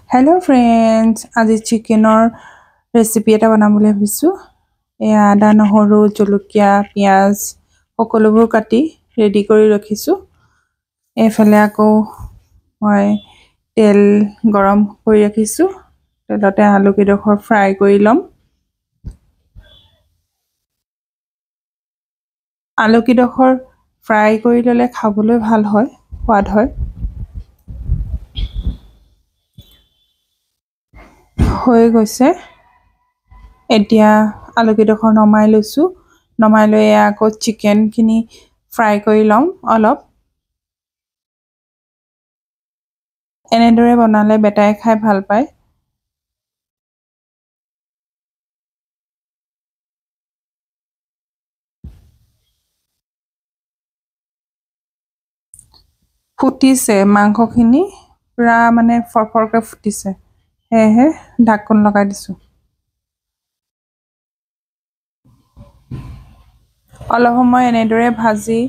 hello friends आज चिकेनर recipe এটা বনাবলৈ ভাবিছো এয়া আদা নহৰু জলকীয়া পিয়াজ সকলোবোৰ কাটি ৰেডি কৰি ৰাখিছো এফালে আকৌ মই তেল গৰম কৰি ৰাখিছো তেলতে আলু কিডখৰ ফ্ৰাই কৰি লম আলু কিডখৰ ফ্ৰাই কৰি ললে খাবলৈ ভাল হয় সোৱাদ হয় হৈ গৈছে এতিয়া আলু কিডখৰ নমাই লৈছো নমাই লৈ আকৌ চিকেন খিনি ফ্ৰাই কৰি লম অলপ এনেদৰে বনালে বেটাই খাই ভাল পায় ফুটিছে মাংসখিনি পুৰা মানে ফৰফৰকে ফুটিছে হেহে ঢাকন লগাই দিছো অলপ সময় এনেদৰে ভাজি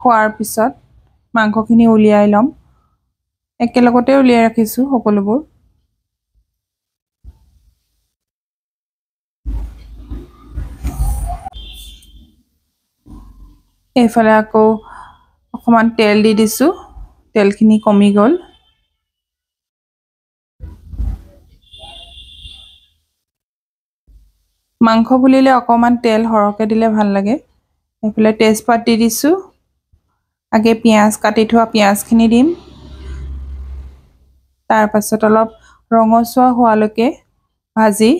খোৱাৰ পিছত মাংসখিনি উলিয়াই লম একেলগতে উলিয়াই ৰাখিছো সকলোবোৰ এফালে আকৌ অকমান তেল দি দিছো তেলখিনি কমি গল মাংস বুলিলে অকমান তেল হৰকে দিলে ভাল লাগে এফালে তেজপাত দি দিছো আগে পিয়াজ কাটি থোৱা পিয়াজখিনি দিম তাৰ পাছত অলপ ৰঙচুৱা হোৱালৈকে ভাজি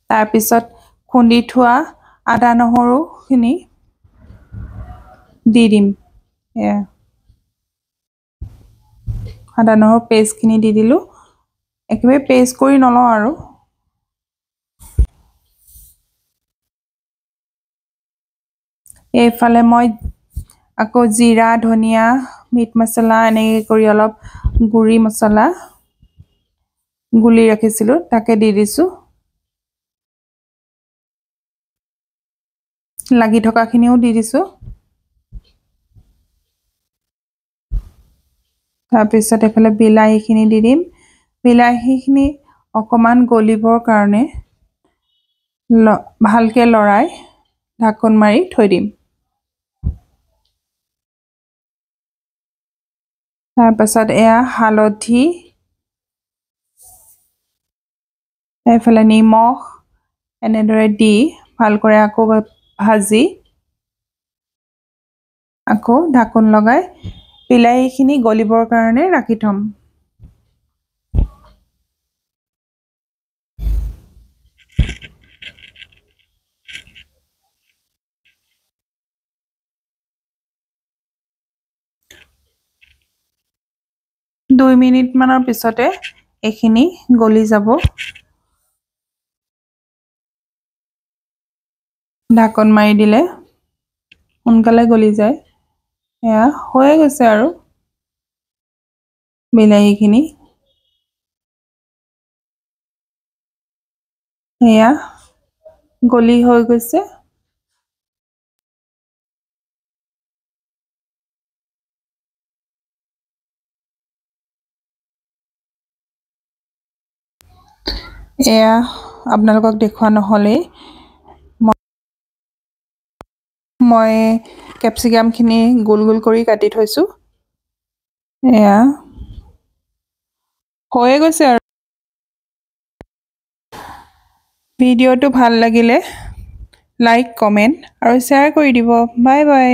তাৰ পিছত খুন্দি থোৱা আদা নহৰুখিনি দি দিম আদা নহৰু পেষ্টখিনি দি দিলো একেবাৰে পেষ্ট কৰি নলওঁ আৰু এইফালে মই আকৌ জিৰা ধনিয়া মিট মছলা এনেকৈ কৰি অলপ গুড়ি মছলা গুলি ৰাখিছিলো তাকে দি দিছো লাগি থকাখিনিও দি দিছো তাৰ পিছত এফালে বিলাহীখিনি দি দিম বিলাহীখিনি অকমান গলিবৰ কাৰণে ভালকে লৰাই ঢাকন মাৰি থৈ দিম তাৰ পাছত এয়া হালধি এফালে নিমখ এনেদৰে দি ভালকৈ আকৌ ভাজি আকৌ ঢাকন লগাই বিলাহীখিনি গলিবৰ কাৰণে ৰাখি থম 2 মিনিট মানৰ পিছতে এখিনি গলি যাব ঢাকন মাৰি দিলে সোনকালে গলি যায় এয়া হৈ গৈছে আৰু বিলাহীখিনি এয়া গলি হৈ গৈছে এয়া আপোনালোকক দেখুৱা নহলে মই ক্যাপসিকামখিনি গোল গোল কৰি কাটি থৈছো এয়া হৈ গৈছে আৰু ভিডিওটো ভাল লাগিলে লাইক কমেন্ট আৰু শেয়াৰ কৰি দিব বাই বাই